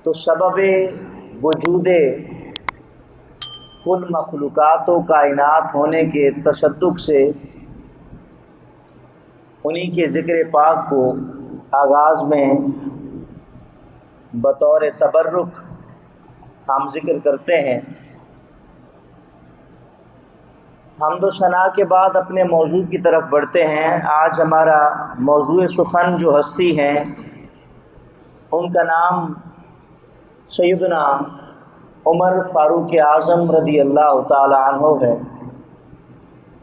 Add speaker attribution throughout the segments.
Speaker 1: تو سبب وجود کل مخلوقات و کائنات ہونے کے تصدق سے انہی کے ذکر پاک کو آغاز میں بطور تبرک ہم ذکر کرتے ہیں۔ حمد و ثنا کے بعد اپنے موضوع کی طرف بڑھتے ہیں۔ آج ہمارا موضوع سخن جو ہستی ہیں ان کا نام سیدنا عمر فاروق اعظم رضی اللہ تعالی عنہ ہے۔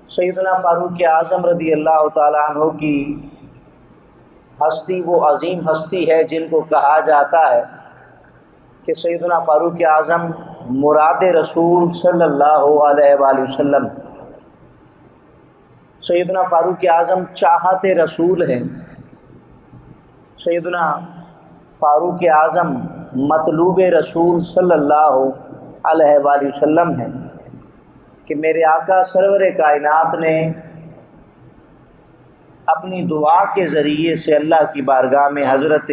Speaker 1: سیدنا فاروق اعظم رضی اللہ تعالی عنہ کی ہستی وہ عظیم ہستی ہے جن کو کہا جاتا ہے کہ سیدنا فاروق اعظم مراد رسول صلی اللہ علیہ وآلہ وسلم، سیدنا فاروق اعظم چاہت رسول ہیں، سیدنا فاروق اعظم مطلوب رسول صلی اللہ علیہ وآلہ وسلم ہیں کہ میرے آقا سرور کائنات نے اپنی دعا کے ذریعے سے اللہ کی بارگاہ میں حضرت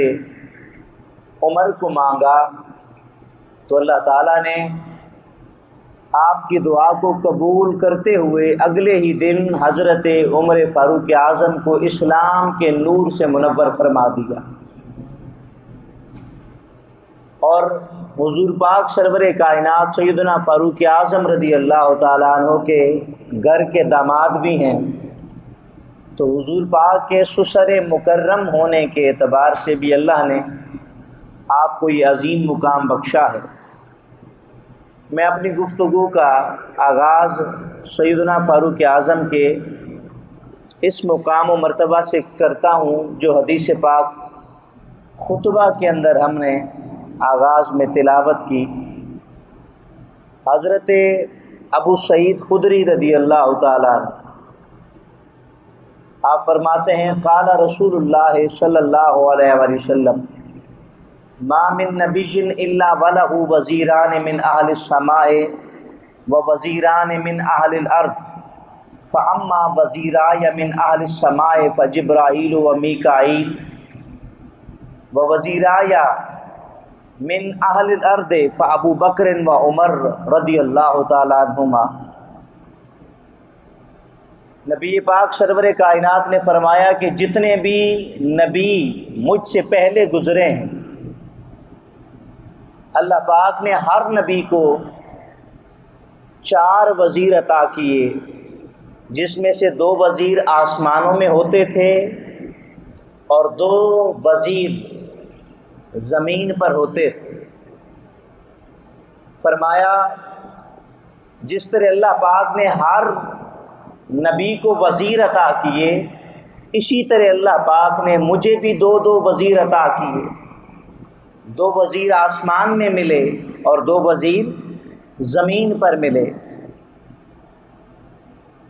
Speaker 1: عمر کو مانگا تو اللہ تعالیٰ نے آپ کی دعا کو قبول کرتے ہوئے اگلے ہی دن حضرت عمر فاروق اعظم کو اسلام کے نور سے منور فرما دیا، اور حضور پاک سرور کائنات سیدنا فاروق اعظم رضی اللہ تعالیٰ عنہ کے گھر کے داماد بھی ہیں، تو حضور پاک کے سسر مکرم ہونے کے اعتبار سے بھی اللہ نے آپ کو یہ عظیم مقام بخشا ہے۔ میں اپنی گفتگو کا آغاز سیدنا فاروق اعظم کے اس مقام و مرتبہ سے کرتا ہوں جو حدیث پاک خطبہ کے اندر ہم نے آغاز میں تلاوت کی۔ حضرت ابو سعید خدری رضی اللہ تعالیٰ عنہ آپ فرماتے ہیں قال رسول اللہ صلی اللہ علیہ وآلہ وسلم ما من نبی الا وله وزیران من اہل السماء ووزیران من اہل الارض فاما وزیرای من اہل السماء فجبرائیل ومیکائیل ووزیرای من اہل الارض فابو بکر وعمر رضی اللہ تعالی عنہما۔ نبی پاک سرور کائنات نے فرمایا کہ جتنے بھی نبی مجھ سے پہلے گزرے ہیں اللہ پاک نے ہر نبی کو 4 وزیر عطا کیے، جس میں سے 2 وزیر آسمانوں میں ہوتے تھے اور 2 وزیر زمین پر ہوتے تھے۔ فرمایا جس طرح اللہ پاک نے ہر نبی کو وزیر عطا کیے، اسی طرح اللہ پاک نے مجھے بھی 2 وزیر عطا کیے، 2 وزیر آسمان میں ملے اور 2 وزیر زمین پر ملے۔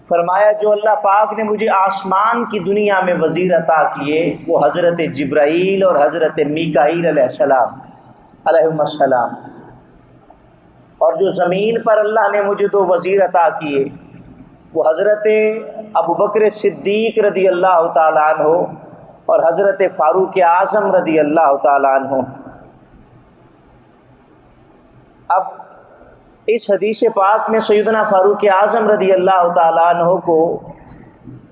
Speaker 1: فرمایا جو اللہ پاک نے مجھے آسمان کی دنیا میں وزیر عطا کیے وہ حضرت جبرائیل اور حضرت میکائیل علیہ السلام علیہم السلام، اور جو زمین پر اللہ نے مجھے 2 وزیر عطا کیے وہ حضرت ابو بکر صدیق رضی اللہ تعالیٰ عنہ اور حضرت فاروق اعظم رضی اللہ تعالیٰ عنہ۔ اب اس حدیث پاک میں سیدنا فاروق اعظم رضی اللہ تعالیٰ عنہ کو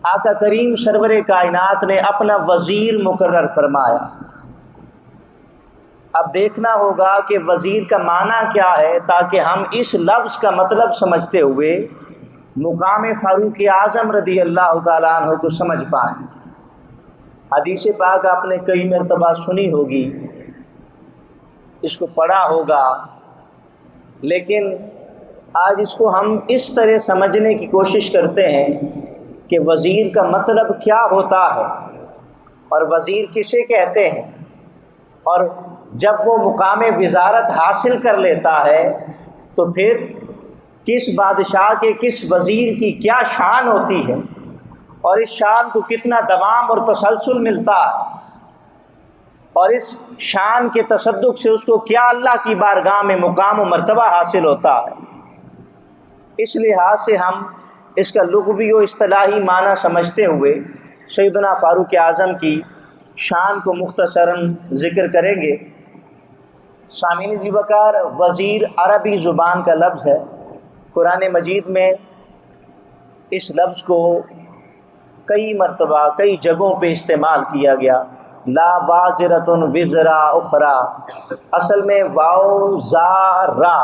Speaker 1: آقا کریم سرور کائنات نے اپنا وزیر مقرر فرمایا۔ اب دیکھنا ہوگا کہ وزیر کا معنی کیا ہے تاکہ ہم اس لفظ کا مطلب سمجھتے ہوئے مقام فاروق اعظم رضی اللہ تعالیٰ عنہ کو سمجھ پائیں۔ حدیث پاک آپ نے کئی مرتبہ سنی ہوگی، اس کو پڑھا ہوگا، لیکن آج اس کو ہم اس طرح سمجھنے کی کوشش کرتے ہیں کہ وزیر کا مطلب کیا ہوتا ہے اور وزیر کسے کہتے ہیں، اور جب وہ مقام وزارت حاصل کر لیتا ہے تو پھر کس بادشاہ کے کس وزیر کی کیا شان ہوتی ہے اور اس شان کو کتنا دوام اور تسلسل ملتا ہے، اور اس شان کے تصدق سے اس کو کیا اللہ کی بارگاہ میں مقام و مرتبہ حاصل ہوتا ہے۔ اس لحاظ سے ہم اس کا لغوی و اصطلاحی معنی سمجھتے ہوئے سیدنا فاروق اعظم کی شان کو مختصراً ذکر کریں گے۔ سامعین ذی وقار، وزیر عربی زبان کا لفظ ہے۔ قرآن مجید میں اس لفظ کو کئی مرتبہ کئی جگہوں پہ استعمال کیا گیا۔ لا وازرۃ وزر اخری، اصل میں واو زا را،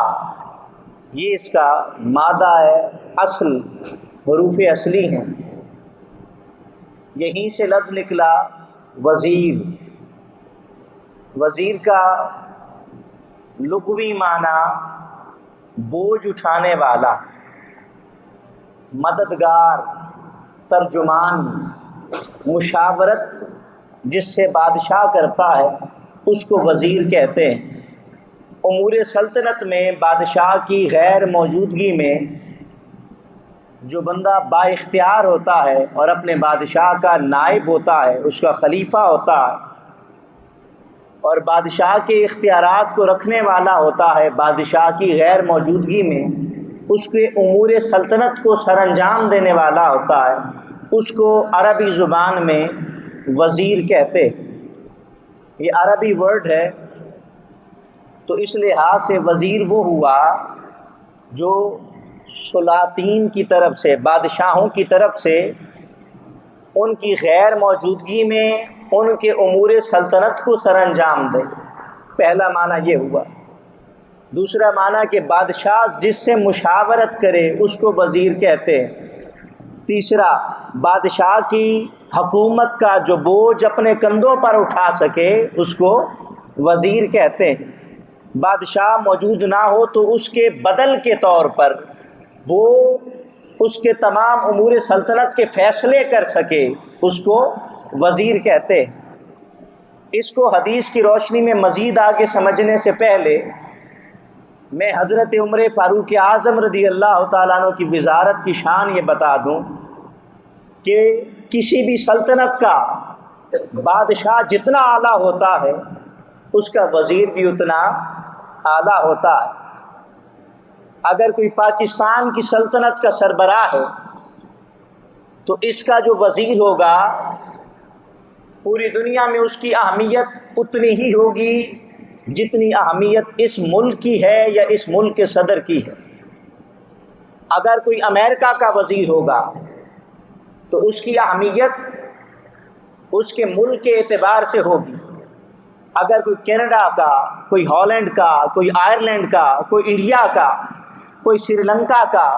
Speaker 1: یہ اس کا مادہ ہے، اصل حروف اصلی ہیں، یہیں سے لفظ نکلا وزیر۔ وزیر کا لغوی معنی بوجھ اٹھانے والا، مددگار، ترجمان، مشاورت جس سے بادشاہ کرتا ہے اس کو وزیر کہتے ہیں۔ امور سلطنت میں بادشاہ کی غیر موجودگی میں جو بندہ با اختیار ہوتا ہے اور اپنے بادشاہ کا نائب ہوتا ہے، اس کا خلیفہ ہوتا ہے اور بادشاہ کے اختیارات کو رکھنے والا ہوتا ہے، بادشاہ کی غیر موجودگی میں اس کے امور سلطنت کو سر انجام دینے والا ہوتا ہے، اس کو عربی زبان میں وزیر کہتے ہیں۔ یہ عربی ورڈ ہے، تو اس لحاظ سے وزیر وہ ہوا جو سلاطین کی طرف سے، بادشاہوں کی طرف سے ان کی غیر موجودگی میں ان کے امور سلطنت کو سر انجام دے۔ پہلا معنی یہ ہوا۔ دوسرا معنی کہ بادشاہ جس سے مشاورت کرے اس کو وزیر کہتے ہیں۔ تیسرا، بادشاہ کی حکومت کا جو بوجھ اپنے کندھوں پر اٹھا سکے اس کو وزیر کہتے ہیں۔ بادشاہ موجود نہ ہو تو اس کے بدل کے طور پر وہ اس کے تمام امور سلطنت کے فیصلے کر سکے اس کو وزیر کہتے ہیں۔ اس کو حدیث کی روشنی میں مزید آگے سمجھنے سے پہلے میں حضرت عمر فاروق اعظم رضی اللہ تعالیٰ عنہ کی وزارت کی شان یہ بتا دوں کہ کسی بھی سلطنت کا بادشاہ جتنا اعلیٰ ہوتا ہے اس کا وزیر بھی اتنا اعلیٰ ہوتا ہے۔ اگر کوئی پاکستان کی سلطنت کا سربراہ ہے تو اس کا جو وزیر ہوگا پوری دنیا میں اس کی اہمیت اتنی ہی ہوگی جتنی اہمیت اس ملک کی ہے یا اس ملک کے صدر کی ہے۔ اگر کوئی امریکہ کا وزیر ہوگا تو اس کی اہمیت اس کے ملک کے اعتبار سے ہوگی۔ اگر کوئی کینیڈا کا، کوئی ہالینڈ کا، کوئی آئرلینڈ کا، کوئی انڈیا کا، کوئی سری لنکا کا،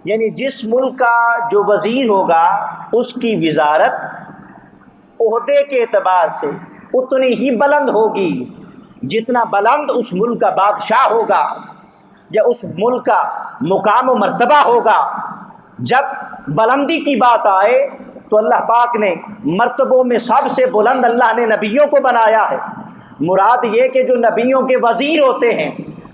Speaker 1: یعنی جس ملک کا جو وزیر ہوگا اس کی وزارت عہدے کے اعتبار سے اتنی ہی بلند ہوگی جتنا بلند اس ملک کا بادشاہ ہوگا یا اس ملک کا مقام و مرتبہ ہوگا۔ جب بلندی کی بات آئے تو اللہ پاک نے مرتبوں میں سب سے بلند اللہ نے نبیوں کو بنایا ہے۔ مراد یہ کہ جو نبیوں کے وزیر ہوتے ہیں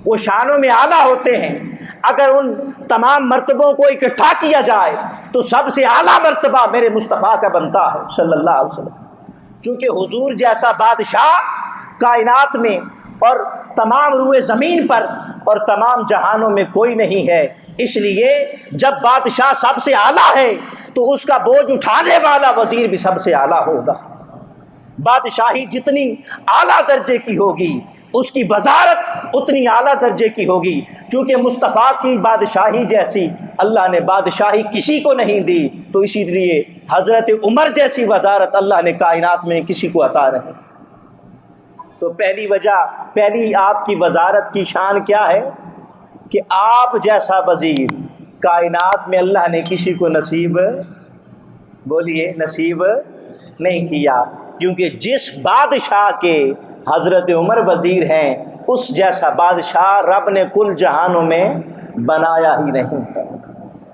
Speaker 1: وہ شانوں میں اعلیٰ ہوتے ہیں۔ اگر ان تمام مرتبوں کو اکٹھا کیا جائے تو سب سے اعلیٰ مرتبہ میرے مصطفیٰ کا بنتا ہے صلی اللہ علیہ وسلم، چونکہ حضور جیسا بادشاہ کائنات میں اور تمام روئے زمین پر اور تمام جہانوں میں کوئی نہیں ہے۔ اس لیے جب بادشاہ سب سے اعلیٰ ہے تو اس کا بوجھ اٹھانے والا وزیر بھی سب سے اعلیٰ ہوگا۔ بادشاہی جتنی اعلیٰ درجے کی ہوگی اس کی وزارت اتنی اعلیٰ درجے کی ہوگی، چونکہ مصطفیٰ کی بادشاہی جیسی اللہ نے بادشاہی کسی کو نہیں دی، تو اسی لیے حضرت عمر جیسی وزارت اللہ نے کائنات میں کسی کو عطا نہیں۔ تو پہلی وجہ، پہلی آپ کی وزارت کی شان کیا ہے کہ آپ جیسا وزیر کائنات میں اللہ نے کسی کو نصیب، بولیے، نصیب نہیں کیا، کیونکہ جس بادشاہ کے حضرت عمر وزیر ہیں اس جیسا بادشاہ رب نے کل جہانوں میں بنایا ہی نہیں ہے۔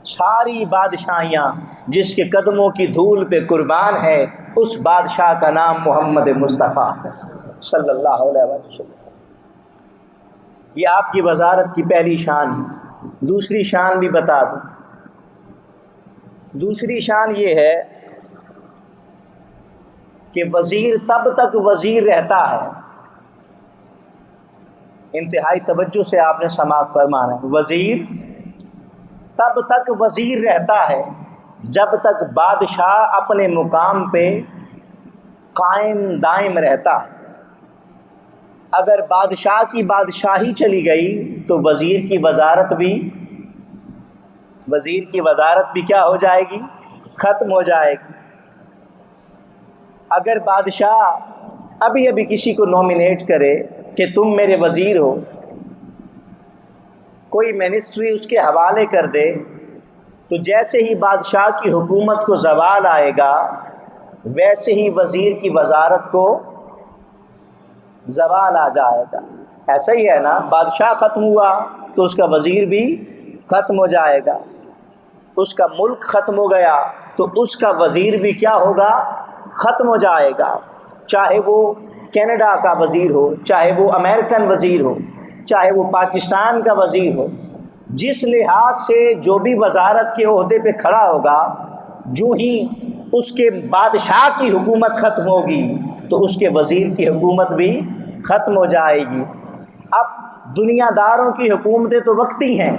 Speaker 1: ساری بادشاہیاں جس کے قدموں کی دھول پہ قربان ہے اس بادشاہ کا نام محمد مصطفیٰ ہے صلی اللہ علیہ وسلم۔ یہ آپ کی وزارت کی پہلی شان ہے۔ دوسری شان بھی بتا دوں۔ دوسری شان یہ ہے کہ وزیر تب تک وزیر رہتا ہے، انتہائی توجہ سے آپ نے سماعت فرمانا ہے، وزیر تب تک وزیر رہتا ہے جب تک بادشاہ اپنے مقام پہ قائم دائم رہتا ہے۔ اگر بادشاہ کی بادشاہی چلی گئی تو وزیر کی وزارت بھی کیا ہو جائے گی؟ ختم ہو جائے گی۔ اگر بادشاہ ابھی کسی کو نومینیٹ کرے کہ تم میرے وزیر ہو، کوئی منسٹری اس کے حوالے کر دے، تو جیسے ہی بادشاہ کی حکومت کو زوال آئے گا ویسے ہی وزیر کی وزارت کو زوال آ جائے گا۔ ایسا ہی ہے نا، بادشاہ ختم ہوا تو اس کا وزیر بھی ختم ہو جائے گا، اس کا ملک ختم ہو گیا تو اس کا وزیر بھی کیا ہوگا؟ ختم ہو جائے گا، چاہے وہ کینیڈا کا وزیر ہو، چاہے وہ امریکن وزیر ہو، چاہے وہ پاکستان کا وزیر ہو۔ جس لحاظ سے جو بھی وزارت کے عہدے پہ کھڑا ہوگا، جو ہی اس کے بادشاہ کی حکومت ختم ہوگی تو اس کے وزیر کی حکومت بھی ختم ہو جائے گی۔ اب دنیا داروں کی حکومتیں تو وقتی ہیں،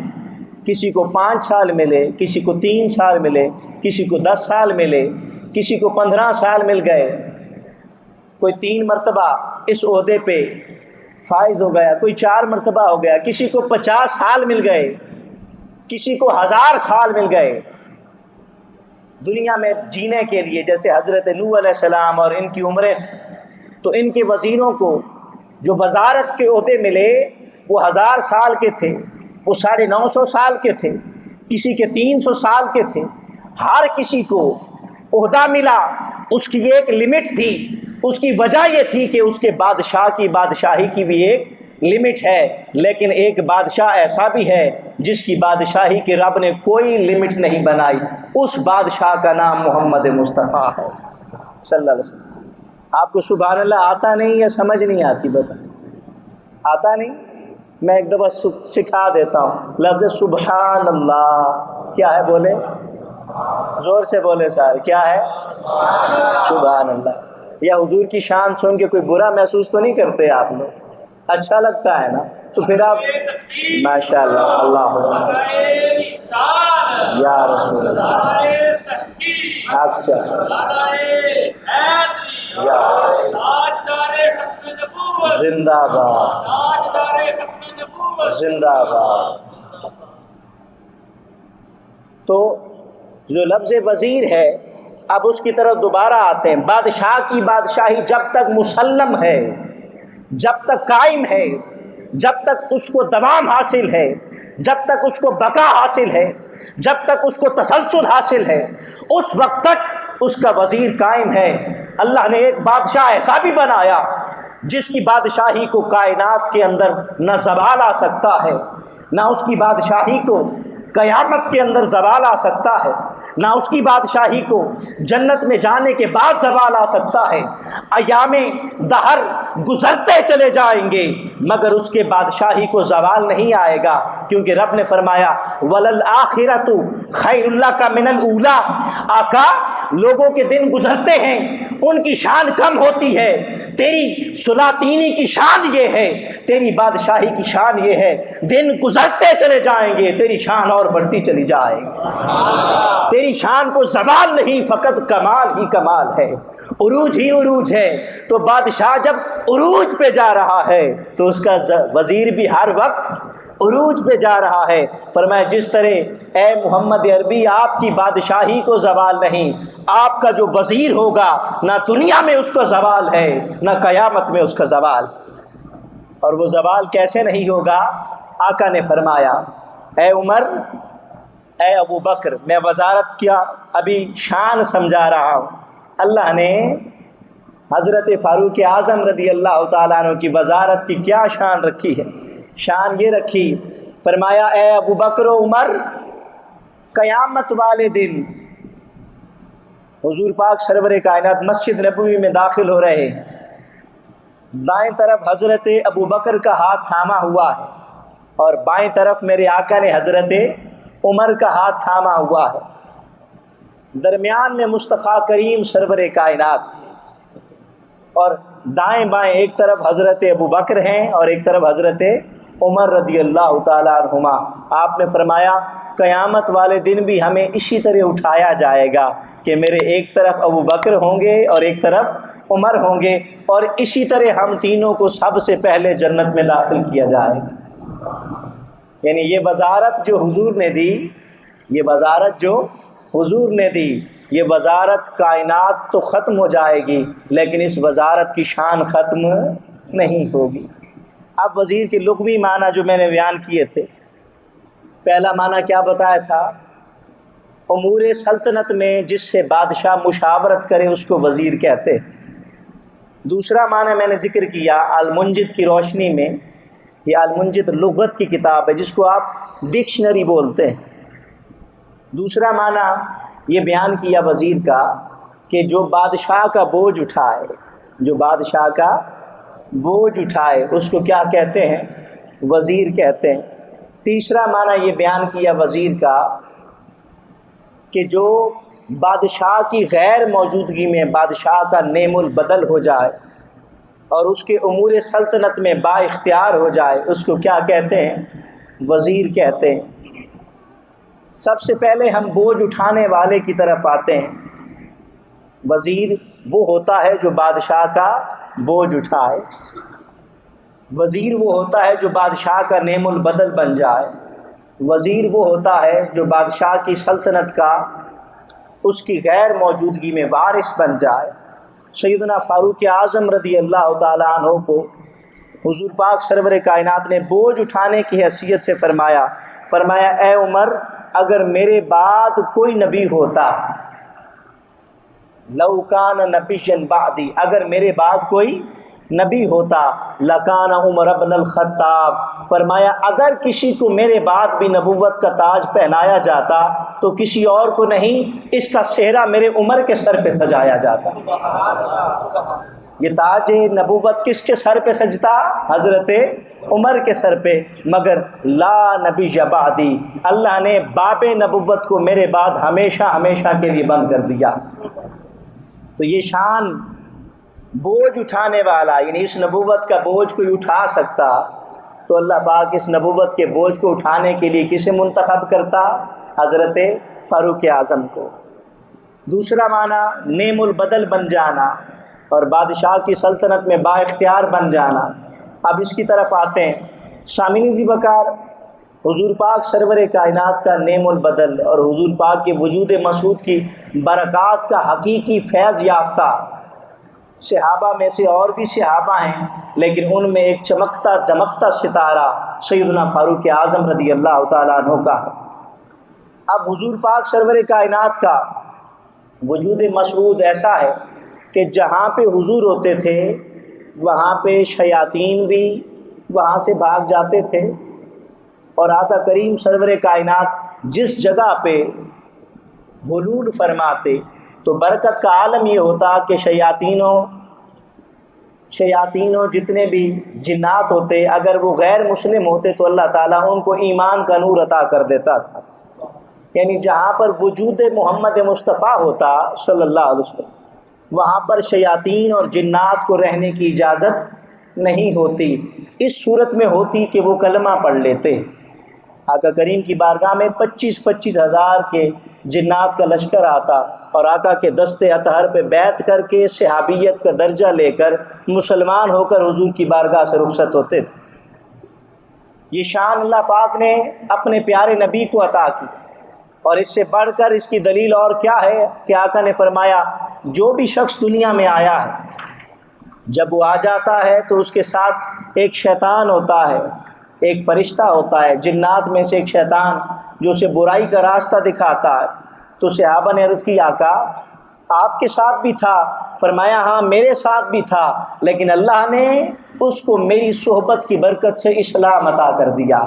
Speaker 1: کسی کو 5 سال ملے، کسی کو 3 سال ملے، کسی کو 10 سال ملے، کسی کو 15 سال مل گئے، کوئی 3 مرتبہ اس عہدے پہ فائز ہو گیا، کوئی 4 مرتبہ ہو گیا، کسی کو 50 سال مل گئے، کسی کو 1000 سال مل گئے دنیا میں جینے کے لیے۔ جیسے حضرت نوح علیہ السلام اور ان کی عمریں تو ان کے وزیروں کو جو وزارت کے عہدے ملے وہ 1000 سال کے تھے، وہ 950 سال کے تھے، کسی کے 300 سال کے تھے۔ ہر کسی کو عہدہ ملا، اس کی ایک لمٹ تھی، اس کی وجہ یہ تھی کہ اس کے بادشاہ کی بادشاہی کی بھی ایک لمٹ ہے۔ لیکن ایک بادشاہ ایسا بھی ہے جس کی بادشاہی کے رب نے کوئی لمٹ نہیں بنائی، اس بادشاہ کا نام محمد مصطفیٰ ہے صلی اللہ علیہ وسلم۔ آپ کو سبحان اللہ آتا نہیں یا سمجھ نہیں آتی؟ بتا آتا نہیں؟ میں ایک دفعہ سکھا دیتا ہوں لفظ سبحان اللہ کیا ہے، بولے زور سے بولے سارے، کیا ہے؟ سبحان اللہ۔ یا حضور کی شان سن کے کوئی برا محسوس تو نہیں کرتے آپ لوگ؟ اچھا لگتا ہے نا؟ تو پھر آپ ماشاء اللہ، اللہ یا رسول اللہ، اچھا یا زندہ باد، زندہ باد۔ تو جو لفظ وزیر ہے، اب اس کی طرف دوبارہ آتے ہیں۔ بادشاہ کی بادشاہی جب تک مسلم ہے، جب تک قائم ہے، جب تک اس کو دوام حاصل ہے، جب تک اس کو بقا حاصل ہے، جب تک اس کو تسلسل حاصل ہے، اس وقت تک اس کا وزیر قائم ہے۔ اللہ نے ایک بادشاہ ایسا بھی بنایا جس کی بادشاہی کو کائنات کے اندر نہ زوال آ سکتا ہے، نہ اس کی بادشاہی کو قیامت کے اندر زوال آ سکتا ہے، نہ اس کی بادشاہی کو جنت میں جانے کے بعد زوال آ سکتا ہے۔ ایام دہر گزرتے چلے جائیں گے مگر اس کے بادشاہی کو زوال نہیں آئے گا، کیونکہ رب نے فرمایا وَلَلْآخِرَةُ خَيْرٌ لَكَ مِنَ الْأُولَىٰ۔ آقا لوگوں کے دن گزرتے ہیں، ان کی شان کم ہوتی ہے، تیری سلاطینی کی شان یہ ہے، تیری بادشاہی کی شان یہ ہے، دن گزرتے چلے جائیں گے تیری شان اور بڑھتی چلی جائے گی، تیری شان کو زوال نہیں، فقط کمال ہی کمال ہے، عروج ہی عروج ہے۔ تو بادشاہ جب عروج پہ جا رہا ہے تو اس کا وزیر بھی ہر وقت عروج پہ جا رہا ہے۔ فرمایا جس طرح اے محمد عربی آپ کی بادشاہی کو زوال نہیں، آپ کا جو وزیر ہوگا نہ دنیا میں اس کو زوال ہے نہ قیامت میں اس کا زوال۔ اور وہ زوال کیسے نہیں ہوگا؟ آقا نے فرمایا اے عمر، اے ابو بکر، میں وزارت کیا ابھی شان سمجھا رہا ہوں۔ اللہ نے حضرت فاروق اعظم رضی اللہ تعالیٰ عنہ کی وزارت کی کیا شان رکھی ہے؟ شان یہ رکھی، فرمایا اے ابو بکر و عمر، قیامت والے دن حضور پاک سرور کائنات مسجد نبوی میں داخل ہو رہے ہیں، دائیں طرف حضرت ابو بکر کا ہاتھ تھاما ہوا ہے اور بائیں طرف میرے آقا نے حضرت عمر کا ہاتھ تھاما ہوا ہے، درمیان میں مصطفیٰ کریم سرور کائنات، اور دائیں بائیں ایک طرف حضرت ابو بکر ہیں اور ایک طرف حضرت عمر رضی اللہ تعالیٰ عنہما۔ آپ نے فرمایا قیامت والے دن بھی ہمیں اسی طرح اٹھایا جائے گا کہ میرے ایک طرف ابو بکر ہوں گے اور ایک طرف عمر ہوں گے، اور اسی طرح ہم تینوں کو سب سے پہلے جنت میں داخل کیا جائے گا۔ یعنی یہ وزارت جو حضور نے دی، یہ وزارت جو حضور نے دی، یہ وزارت کائنات تو ختم ہو جائے گی لیکن اس وزارت کی شان ختم نہیں ہوگی۔ اب وزیر کے لغوی معنی جو میں نے بیان کیے تھے، پہلا معنی کیا بتایا تھا؟ امور سلطنت میں جس سے بادشاہ مشاورت کرے اس کو وزیر کہتے ہیں۔ دوسرا معنی میں نے ذکر کیا المنجد کی روشنی میں، یہ المنجد لغت کی کتاب ہے جس کو آپ ڈکشنری بولتے ہیں۔ دوسرا معنی یہ بیان کیا وزیر کا کہ جو بادشاہ کا بوجھ اٹھائے، جو بادشاہ کا بوجھ اٹھائے اس کو کیا کہتے ہیں؟ وزیر کہتے ہیں۔ تیسرا معنی یہ بیان کیا وزیر کا کہ جو بادشاہ کی غیر موجودگی میں بادشاہ کا نعم البدل ہو جائے اور اس کے امور سلطنت میں با اختیار ہو جائے اس کو کیا کہتے ہیں؟ وزیر کہتے ہیں۔ سب سے پہلے ہم بوجھ اٹھانے والے کی طرف آتے ہیں۔ وزیر وہ ہوتا ہے جو بادشاہ کا بوجھ اٹھائے، وزیر وہ ہوتا ہے جو بادشاہ کا نعم البدل بن جائے، وزیر وہ ہوتا ہے جو بادشاہ کی سلطنت کا اس کی غیر موجودگی میں وارث بن جائے۔ سیدنا فاروق اعظم رضی اللہ تعالیٰ عنہ کو حضور پاک سرور کائنات نے بوجھ اٹھانے کی حیثیت سے فرمایا اے عمر، اگر میرے بعد کوئی نبی ہوتا، لو کان نبیا بعدی، اگر میرے بعد کوئی نبی ہوتا لکان عمر ابن الخطاب، فرمایا اگر کسی کو میرے بعد بھی نبوت کا تاج پہنایا جاتا تو کسی اور کو نہیں، اس کا صحرا میرے عمر کے سر پہ سجایا جاتا۔ یہ تاج نبوت کس کے سر پہ سجتا؟ حضرت عمر کے سر پہ، مگر لا نبی بعدی، اللہ نے باب نبوت کو میرے بعد ہمیشہ ہمیشہ کے لیے بند کر دیا۔ تو یہ شان بوجھ اٹھانے والا، یعنی اس نبوت کا بوجھ کوئی اٹھا سکتا تو اللہ پاک اس نبوت کے بوجھ کو اٹھانے کے لیے کسے منتخب کرتا؟ حضرت فاروق اعظم کو۔ دوسرا معنی نعم البدل بن جانا اور بادشاہ کی سلطنت میں با اختیار بن جانا۔ اب اس کی طرف آتے ہیں۔ سامعین ذی بکار، حضور پاک سرور کائنات کا نعم البدل اور حضور پاک کے وجود مسعود کی برکات کا حقیقی فیض یافتہ صحابہ میں سے اور بھی صحابہ ہیں، لیکن ان میں ایک چمکتا دمکتا ستارہ سیدنا فاروق اعظم رضی اللہ تعالیٰ عنہ کا ہے۔ اب حضور پاک سرور کائنات کا وجود مسعود ایسا ہے کہ جہاں پہ حضور ہوتے تھے وہاں پہ شیاطین بھی وہاں سے بھاگ جاتے تھے، اور آقا کریم سرور کائنات جس جگہ پہ حلول فرماتے تو برکت کا عالم یہ ہوتا کہ شیاطینوں جتنے بھی جنات ہوتے اگر وہ غیر مسلم ہوتے تو اللہ تعالیٰ ان کو ایمان کا نور عطا کر دیتا تھا۔ یعنی جہاں پر وجود محمد مصطفیٰ ہوتا صلی اللہ علیہ وسلم وہاں پر شیاطین اور جنات کو رہنے کی اجازت نہیں ہوتی، اس صورت میں ہوتی کہ وہ کلمہ پڑھ لیتے۔ آقا کریم کی بارگاہ میں 25 ہزار کے جنات کا لشکر آتا اور آقا کے دستے اطہر پہ بیعت کر کے صحابیت کا درجہ لے کر مسلمان ہو کر حضور کی بارگاہ سے رخصت ہوتے تھے۔ یہ شان اللہ پاک نے اپنے پیارے نبی کو عطا کی، اور اس سے بڑھ کر اس کی دلیل اور کیا ہے کہ آقا نے فرمایا جو بھی شخص دنیا میں آیا ہے جب وہ آ جاتا ہے تو اس کے ساتھ ایک شیطان ہوتا ہے، ایک فرشتہ ہوتا ہے، جنات میں سے ایک شیطان جو اسے برائی کا راستہ دکھاتا ہے۔ تو صحابہ نے عرض کی آقا آپ کے ساتھ بھی تھا؟ فرمایا ہاں میرے ساتھ بھی تھا، لیکن اللہ نے اس کو میری صحبت کی برکت سے اسلام عطا کر دیا،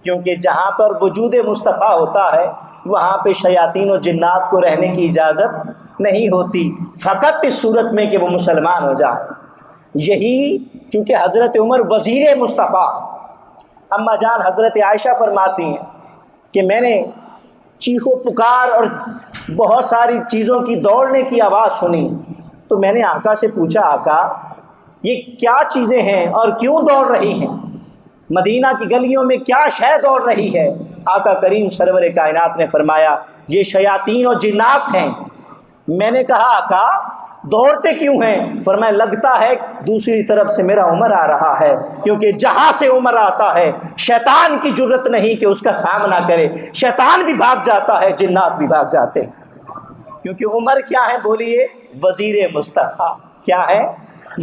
Speaker 1: کیونکہ جہاں پر وجود مصطفیٰ ہوتا ہے وہاں پہ شیاطین و جنات کو رہنے کی اجازت نہیں ہوتی، فقط اس صورت میں کہ وہ مسلمان ہو جائے۔ یہی چونکہ حضرت عمر وزیر مصطفیٰ، اما جان حضرت عائشہ فرماتی ہیں کہ میں نے چیخو پکار اور بہت ساری چیزوں کی دوڑنے کی آواز سنی، تو میں نے آقا سے پوچھا آقا یہ کیا چیزیں ہیں اور کیوں دوڑ رہی ہیں؟ مدینہ کی گلیوں میں کیا شے دوڑ رہی ہے؟ آقا کریم سرور کائنات نے فرمایا یہ شیاطین و جنات ہیں۔ میں نے کہا آقا دوڑتے کیوں ہیں؟ فرمایا لگتا ہے دوسری طرف سے میرا عمر آ رہا ہے، کیونکہ جہاں سے عمر آتا ہے شیطان کی جرت نہیں کہ اس کا سامنا کرے، شیطان بھی بھاگ جاتا ہے، جنات بھی بھاگ جاتے ہیں، کیونکہ عمر کیا ہے بولیے؟ وزیر مصطفیٰ۔ کیا ہے؟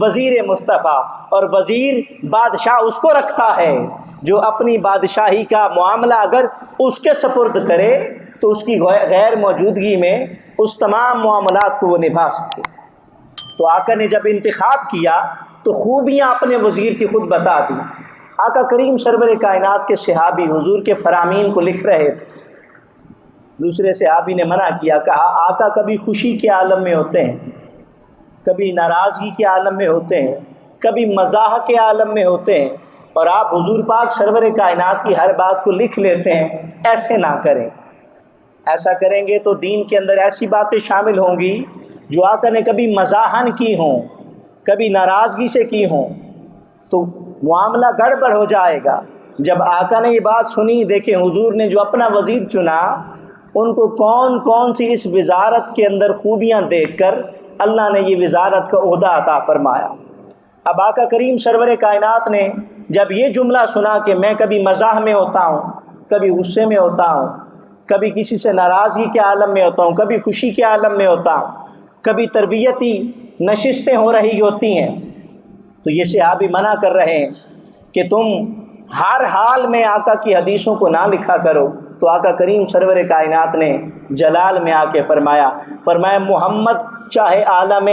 Speaker 1: وزیر مصطفیٰ۔ اور وزیر بادشاہ اس کو رکھتا ہے جو اپنی بادشاہی کا معاملہ اگر اس کے سپرد کرے تو اس کی غیر موجودگی میں اس تمام معاملات کو وہ نبھا سکے۔ تو آقا نے جب انتخاب کیا تو خوبیاں اپنے وزیر کی خود بتا دی۔ آقا کریم سرور کائنات کے صحابی حضور کے فرامین کو لکھ رہے تھے، دوسرے صحابی نے منع کیا، کہا آقا کبھی خوشی کے عالم میں ہوتے ہیں، کبھی ناراضگی کے عالم میں ہوتے ہیں، کبھی مزاح کے عالم میں ہوتے ہیں، اور آپ حضور پاک سرور کائنات کی ہر بات کو لکھ لیتے ہیں۔ ایسے نہ کریں، ایسا کریں گے تو دین کے اندر ایسی باتیں شامل ہوں گی جو آقا نے کبھی مزاحن کی ہوں، کبھی ناراضگی سے کی ہوں، تو معاملہ گڑبڑ ہو جائے گا۔ جب آقا نے یہ بات سنی، دیکھیں حضور نے جو اپنا وزیر چنا ان کو کون کون سی اس وزارت کے اندر خوبیاں دیکھ کر اللہ نے یہ وزارت کا عہدہ عطا فرمایا۔ اب آقا کریم سرور کائنات نے جب یہ جملہ سنا کہ میں کبھی مزاح میں ہوتا ہوں، کبھی غصے میں ہوتا ہوں، کبھی کسی سے ناراضگی کے عالم میں ہوتا ہوں، کبھی خوشی کے عالم میں ہوتا ہوں، کبھی تربیتی نشستیں ہو رہی ہوتی ہیں، تو یہ صحابی منع کر رہے ہیں کہ تم ہر حال میں آقا کی حدیثوں کو نہ لکھا کرو۔ تو آقا کریم سرور کائنات نے جلال میں آ کے فرمایا محمد چاہے عالم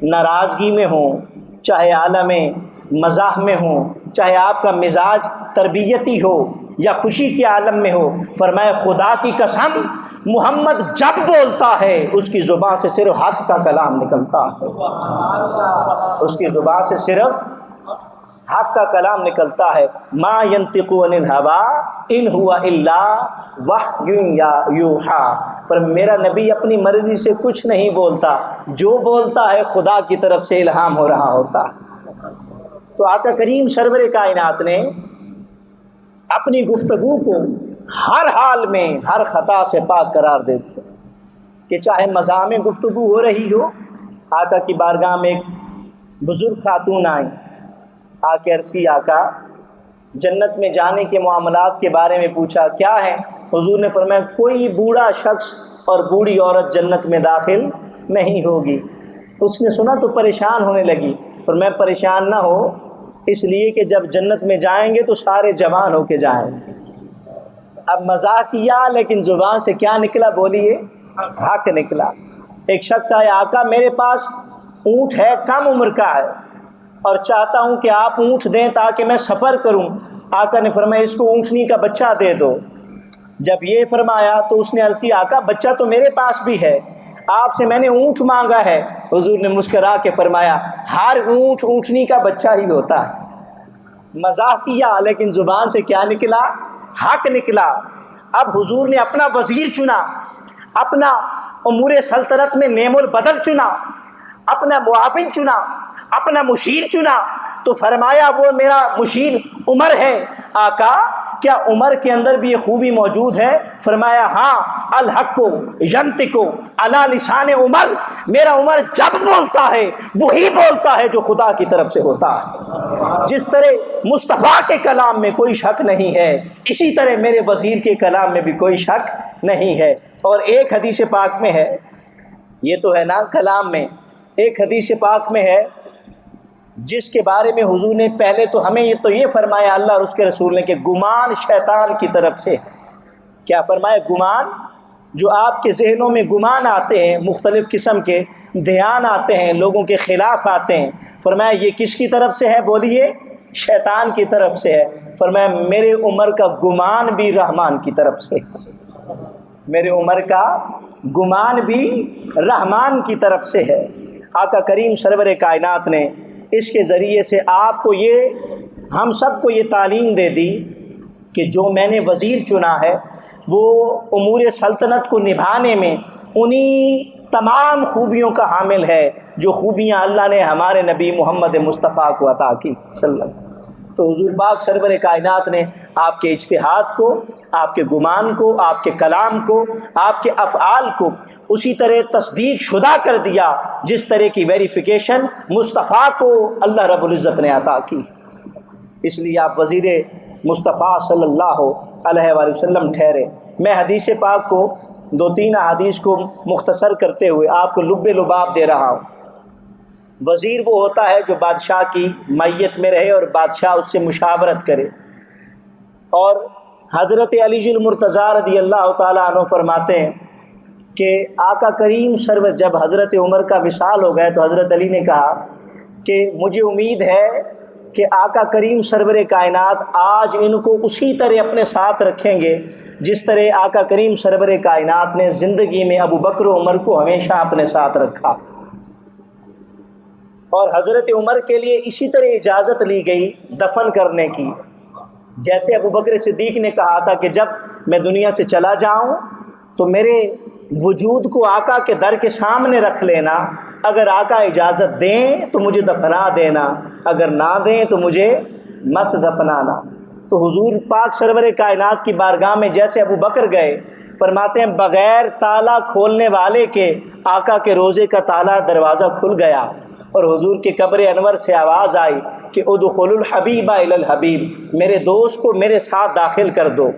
Speaker 1: ناراضگی میں ہوں، چاہے عالم مزاح میں ہوں، چاہے آپ کا مزاج تربیتی ہو یا خوشی کے عالم میں ہو، فرمایا خدا کی قسم محمد جب بولتا ہے اس کی زبان سے صرف حق کا کلام نکلتا ہے، اس کی زبان سے صرف حق کا کلام نکلتا ہے۔ ما ينطق عن الهوى ان هو الا وحی یوحی، پر میرا نبی اپنی مرضی سے کچھ نہیں بولتا، جو بولتا ہے خدا کی طرف سے الہام ہو رہا ہوتا۔ تو آقا کریم سرور کائنات نے اپنی گفتگو کو ہر حال میں ہر خطا سے پاک قرار دے دیا، کہ چاہے مزاح میں گفتگو ہو رہی ہو۔ آقا کی بارگاہ میں ایک بزرگ خاتون آئیں، آ کے عرض کی آقا جنت میں جانے کے معاملات کے بارے میں پوچھا، کیا ہے؟ حضور نے فرمایا کوئی بوڑھا شخص اور بوڑھی عورت جنت میں داخل نہیں ہوگی۔ اس نے سنا تو پریشان ہونے لگی، فرمایا پریشان نہ ہو، اس لیے کہ جب جنت میں جائیں گے تو سارے جوان ہو کے جائیں گے۔ اب مزاق کیا لیکن زبان سے کیا نکلا بولیے؟ حق نکلا۔ ایک شخص آیا، آقا میرے پاس اونٹ ہے، کم عمر کا ہے، اور چاہتا ہوں کہ آپ اونٹ دیں تاکہ میں سفر کروں۔ آقا نے فرمایا اس کو اونٹنی کا بچہ دے دو۔ جب یہ فرمایا تو اس نے عرض کی آقا بچہ تو میرے پاس بھی ہے، آپ سے میں نے اونٹ مانگا ہے۔ حضور نے مسکرا کے فرمایا ہر اونٹ اونٹنی کا بچہ ہی ہوتا ہے۔ مزاح کیا لیکن زبان سے کیا نکلا؟ حق نکلا۔ اب حضور نے اپنا وزیر چنا، اپنا امور سلطنت میں نعم البدل چنا، اپنا معاون چنا، اپنا مشیر چنا، تو فرمایا وہ میرا مشیر عمر ہے۔ آقا کیا عمر کے اندر بھی یہ خوبی موجود ہے؟ فرمایا ہاں، الحق ینطق علی لسان عمر، میرا عمر جب بولتا ہے وہی بولتا ہے جو خدا کی طرف سے ہوتا ہے۔ جس طرح مصطفیٰ کے کلام میں کوئی شک نہیں ہے، اسی طرح میرے وزیر کے کلام میں بھی کوئی شک نہیں ہے۔ اور ایک حدیث پاک میں ہے، یہ تو ہے نا کلام میں، ایک حدیث پاک میں ہے جس کے بارے میں حضور نے پہلے تو ہمیں یہ فرمایا اللہ اور اس کے رسول نے کہ گمان شیطان کی طرف سے۔ کیا فرمایا؟ گمان، جو آپ کے ذہنوں میں گمان آتے ہیں، مختلف قسم کے دھیان آتے ہیں، لوگوں کے خلاف آتے ہیں، فرمایا یہ کس کی طرف سے ہے بولیے؟ شیطان کی طرف سے ہے۔ فرمایا میرے عمر کا گمان بھی رحمان کی طرف سے، میرے عمر کا گمان بھی رحمان کی طرف سے ہے۔ آقا کریم سرور کائنات نے اس کے ذریعے سے آپ کو ہم سب کو یہ تعلیم دے دی کہ جو میں نے وزیر چنا ہے وہ امور سلطنت کو نبھانے میں انہی تمام خوبیوں کا حامل ہے جو خوبیاں اللہ نے ہمارے نبی محمد مصطفیٰ کو عطا کی صلی اللہ علیہ وسلم۔ تو حضور پاک سرور کائنات نے آپ کے اجتہاد کو، آپ کے گمان کو، آپ کے کلام کو، آپ کے افعال کو اسی طرح تصدیق شدہ کر دیا جس طرح کی ویریفیکیشن مصطفیٰ کو اللہ رب العزت نے عطا کی۔ اس لیے آپ وزیر مصطفیٰ صلی اللہ علیہ وآلہ وسلم ٹھہرے۔ میں حدیث پاک کو 2-3 احادیث کو مختصر کرتے ہوئے آپ کو لب لباب دے رہا ہوں۔ وزیر وہ ہوتا ہے جو بادشاہ کی معیت میں رہے اور بادشاہ اس سے مشاورت کرے، اور حضرت علی المرتضیٰ رضی اللہ تعالیٰ عنہ فرماتے ہیں کہ آقا کریم سرور جب حضرت عمر کا وصال ہو گئے تو حضرت علی نے کہا کہ مجھے امید ہے کہ آقا کریم سرور کائنات آج ان کو اسی طرح اپنے ساتھ رکھیں گے جس طرح آقا کریم سرور کائنات نے زندگی میں ابو بکر و عمر کو ہمیشہ اپنے ساتھ رکھا، اور حضرت عمر کے لیے اسی طرح اجازت لی گئی دفن کرنے کی، جیسے ابو بکر صدیق نے کہا تھا کہ جب میں دنیا سے چلا جاؤں تو میرے وجود کو آقا کے در کے سامنے رکھ لینا، اگر آقا اجازت دیں تو مجھے دفنا دینا، اگر نہ دیں تو مجھے مت دفنانا۔ تو حضور پاک سرور کائنات کی بارگاہ میں جیسے ابو بکر گئے، فرماتے ہیں بغیر تالا کھولنے والے کے آقا کے روزے کا تالا دروازہ کھل گیا، اور حضور کے قبر انور سے آواز آئی کہ ادخلوا الحبیب الی الحبیب، میرے دوست کو میرے ساتھ داخل کر دو۔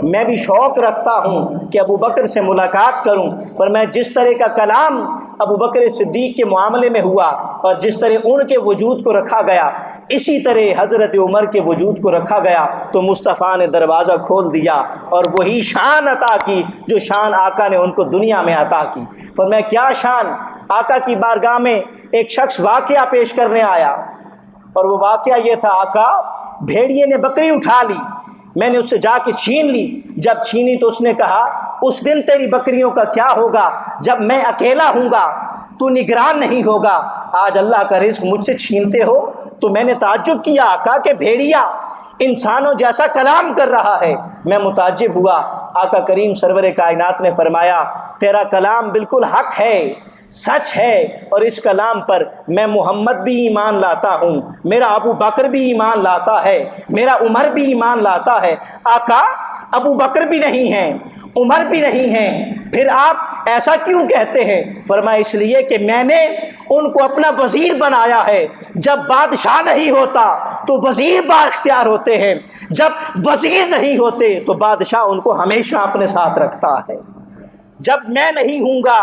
Speaker 1: میں بھی شوق رکھتا ہوں کہ ابو بکر سے ملاقات کروں، فرمایا جس طرح کا کلام ابو بکر صدیق کے معاملے میں ہوا اور جس طرح ان کے وجود کو رکھا گیا اسی طرح حضرت عمر کے وجود کو رکھا گیا، تو مصطفیٰ نے دروازہ کھول دیا اور وہی شان عطا کی جو شان آقا نے ان کو دنیا میں عطا کی۔ فرمایا کیا شان؟ آقا کی بارگاہ میں ایک شخص واقعہ پیش کرنے آیا، اور وہ واقعہ یہ تھا، آقا بھیڑیے نے بکری اٹھا لی، میں نے اس سے جا کے چھین لی، جب چھینی تو اس نے کہا اس دن تیری بکریوں کا کیا ہوگا جب میں اکیلا ہوں گا، تو نگران نہیں ہوگا، آج اللہ کا رزق مجھ سے چھینتے ہو۔ تو میں نے تعجب کیا آقا کہ بھیڑیا انسانوں جیسا کلام کر رہا ہے، میں متعجب ہوا۔ آقا کریم سرور کائنات نے فرمایا تیرا کلام بالکل حق ہے، سچ ہے، اور اس کلام پر میں محمد بھی ایمان لاتا ہوں، میرا ابو بکر بھی ایمان لاتا ہے، میرا عمر بھی ایمان لاتا ہے۔ آقا ابو بکر بھی نہیں ہیں، عمر بھی نہیں ہیں، پھر آپ ایسا کیوں کہتے ہیں؟ فرمایا اس لیے کہ میں نے ان کو اپنا وزیر بنایا ہے، جب بادشاہ نہیں ہوتا تو وزیر بااختیار ہوتے ہیں، جب وزیر نہیں ہوتے تو بادشاہ ان کو ہمیشہ اپنے ساتھ رکھتا ہے۔ جب میں نہیں ہوں گا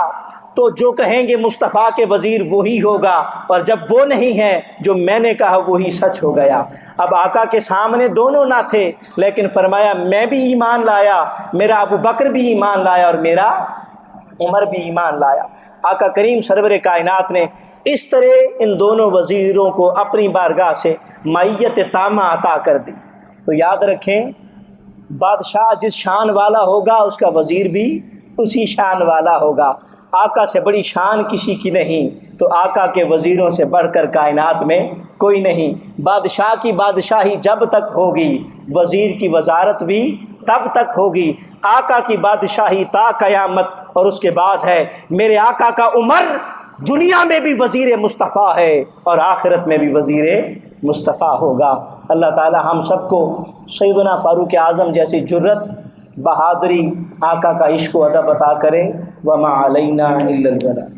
Speaker 1: تو جو کہیں گے مصطفیٰ کے وزیر وہی ہوگا، اور جب وہ نہیں ہے جو میں نے کہا وہی سچ ہو گیا۔ اب آقا کے سامنے دونوں نہ تھے، لیکن فرمایا میں بھی ایمان لایا، میرا ابو بکر بھی ایمان لایا، اور میرا عمر بھی ایمان لایا۔ آقا کریم سرور کائنات نے اس طرح ان دونوں وزیروں کو اپنی بارگاہ سے معیت تامہ عطا کر دی۔ تو یاد رکھیں بادشاہ جس شان والا ہوگا اس کا وزیر بھی اسی شان والا ہوگا۔ آقا سے بڑی شان کسی کی نہیں، تو آقا کے وزیروں سے بڑھ کر کائنات میں کوئی نہیں۔ بادشاہ کی بادشاہی جب تک ہوگی وزیر کی وزارت بھی تب تک ہوگی۔ آقا کی بادشاہی تا قیامت، اور اس کے بعد ہے میرے آقا کا عمر دنیا میں بھی وزیر مصطفیٰ ہے اور آخرت میں بھی وزیر مصطفیٰ ہوگا۔ اللہ تعالی ہم سب کو سیدنا فاروق اعظم جیسی جرت، بہادری، آقا کا عشق و ادب عطا کرے۔ وما علینا الا البلاغ۔